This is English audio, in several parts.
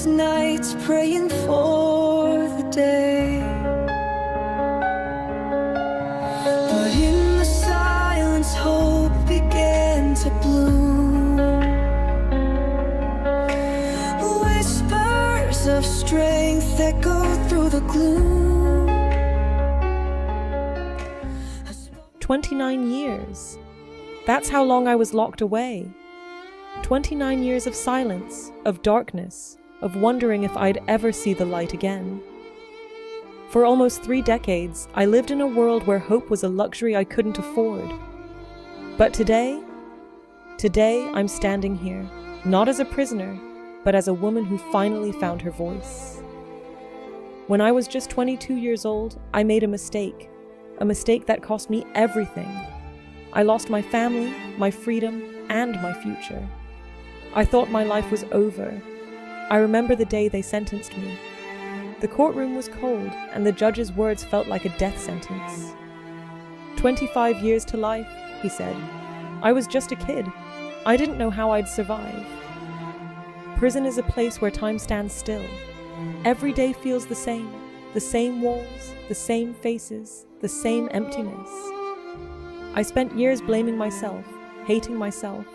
nights praying for the day. But in the silence, hope began to bloom. Whispers of strength that go through the gloom. 29 years. That's how long I was locked away. 29 years of silence, of darkness, of wondering if I'd ever see the light again. For almost 3 decades, I lived in a world where hope was a luxury I couldn't afford. But today I'm standing here, not as a prisoner, but as a woman who finally found her voice. When I was just 22 years old, I made a mistake that cost me everything. I lost my family, my freedom, and my future. I thought my life was over. I remember the day they sentenced me. The courtroom was cold, and the judge's words felt like a death sentence. 25 years to life, he said. I was just a kid. I didn't know how I'd survive. Prison is a place where time stands still. Every day feels the same walls, the same faces, the same emptiness. I spent years blaming myself, hating myself,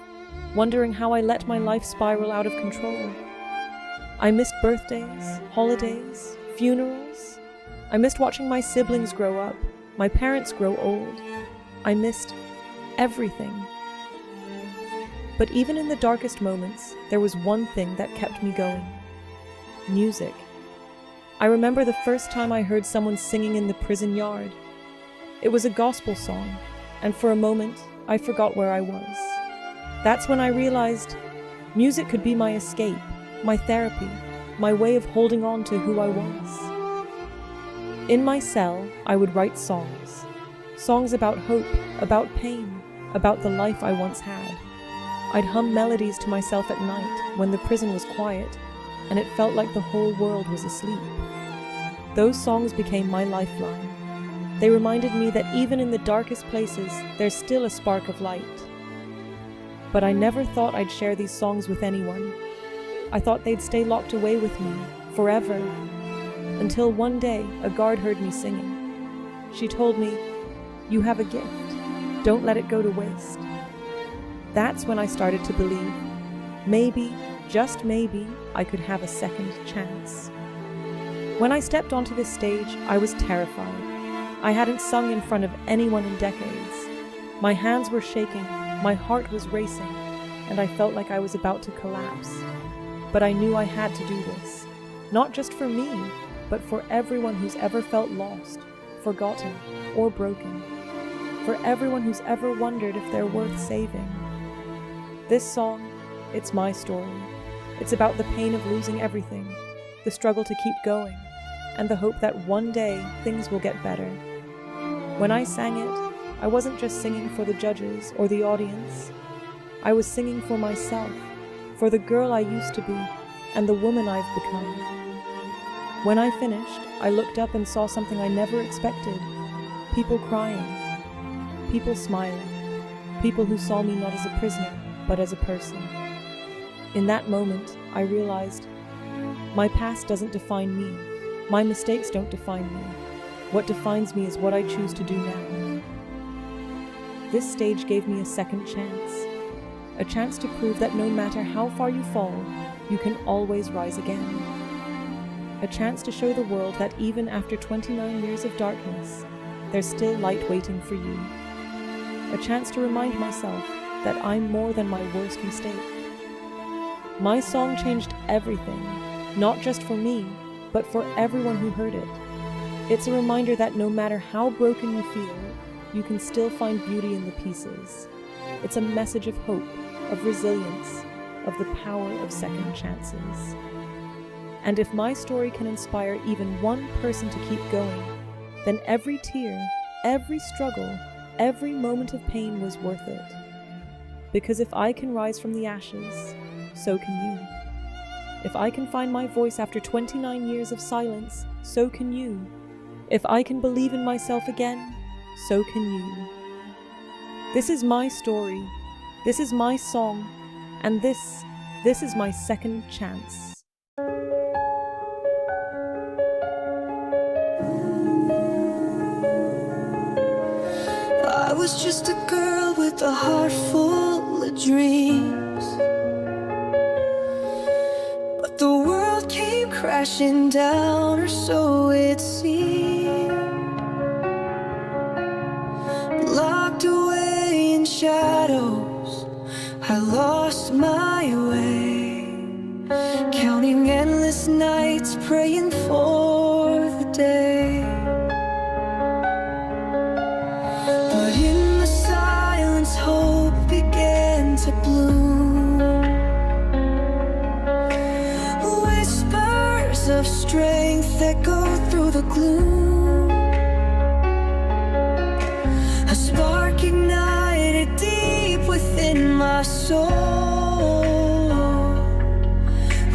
wondering how I let my life spiral out of control. I missed birthdays, holidays, funerals. I missed watching my siblings grow up, my parents grow old. I missed everything. But even in the darkest moments, there was one thing that kept me going. Music. I remember the first time I heard someone singing in the prison yard. It was a gospel song, and for a moment, I forgot where I was. That's when I realized music could be my escape, my therapy, my way of holding on to who I was. In my cell, I would write songs. Songs about hope, about pain, about the life I once had. I'd hum melodies to myself at night when the prison was quiet, and it felt like the whole world was asleep. Those songs became my lifeline. They reminded me that even in the darkest places, there's still a spark of light. But I never thought I'd share these songs with anyone. I thought they'd stay locked away with me, forever. Until one day, a guard heard me singing. She told me, "You have a gift. Don't let it go to waste." That's when I started to believe. Maybe, just maybe, I could have a second chance. When I stepped onto this stage, I was terrified. I hadn't sung in front of anyone in decades. My hands were shaking, my heart was racing, and I felt like I was about to collapse. But I knew I had to do this, not just for me, but for everyone who's ever felt lost, forgotten, or broken. For everyone who's ever wondered if they're worth saving. This song, it's my story. It's about the pain of losing everything, the struggle to keep going, and the hope that one day things will get better. When I sang it, I wasn't just singing for the judges or the audience. I was singing for myself, for the girl I used to be, and the woman I've become. When I finished, I looked up and saw something I never expected. People crying, people smiling, people who saw me not as a prisoner, but as a person. In that moment, I realized, my past doesn't define me. My mistakes don't define me. What defines me is what I choose to do now. This stage gave me a second chance. A chance to prove that no matter how far you fall, you can always rise again. A chance to show the world that even after 29 years of darkness, there's still light waiting for you. A chance to remind myself that I'm more than my worst mistake. My song changed everything, not just for me, but for everyone who heard it. It's a reminder that no matter how broken you feel, you can still find beauty in the pieces. It's a message of hope, of resilience, of the power of second chances. And if my story can inspire even one person to keep going, then every tear, every struggle, every moment of pain was worth it. Because if I can rise from the ashes, so can you. If I can find my voice after 29 years of silence, so can you. If I can believe in myself again, so can you. This is my story, this is my song, and this is my second chance. was just a girl with a heart full of dreams, but the world came crashing down, or so it seemed. Locked away in shadows, I lost my way, counting endless nights, praying for the day. But in the silence, hope began to bloom. Whispers of strength echoed through the gloom. A spark ignited deep within my soul.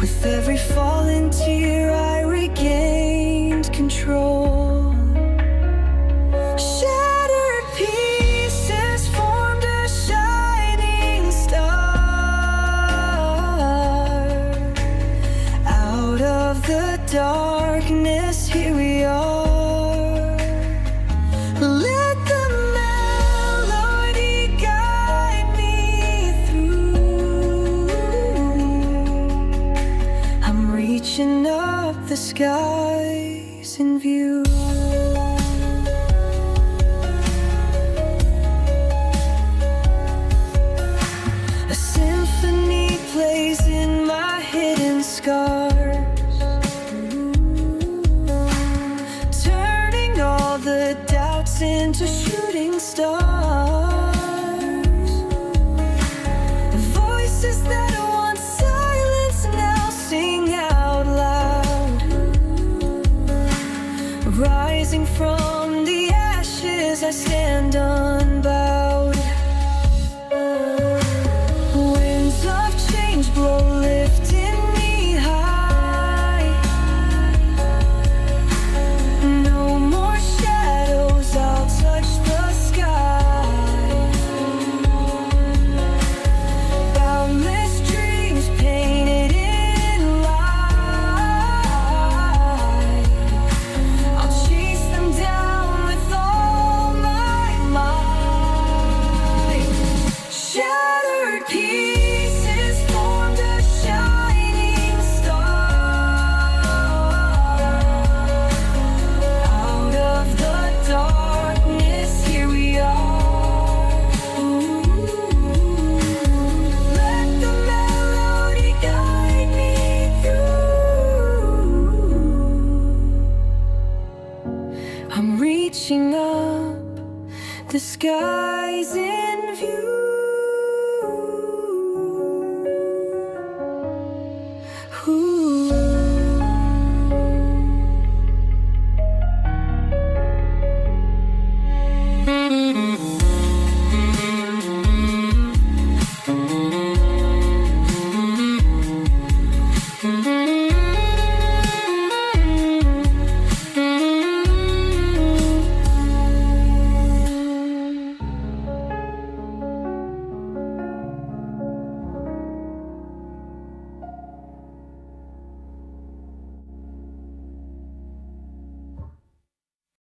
With every fallen tear, I regained control. Shattered pieces formed a shining star. Out of the darkness, here we are. Let the melody guide me through. I'm reaching up the skies in view. A symphony plays in my hidden scars, turning all the doubts into shooting stars. The voices that once silenced now sing out loud, rising from the ashes, I stand unbowed. Winds of change blow, lifting me high. No more shadows, I'll touch the sky. Boundless dreams painted in light. I'll chase them down with all my might. Shattered pieces formed a shining star. Out of the darkness, here we are. Let the melody guide me through. I'm reaching up the sky.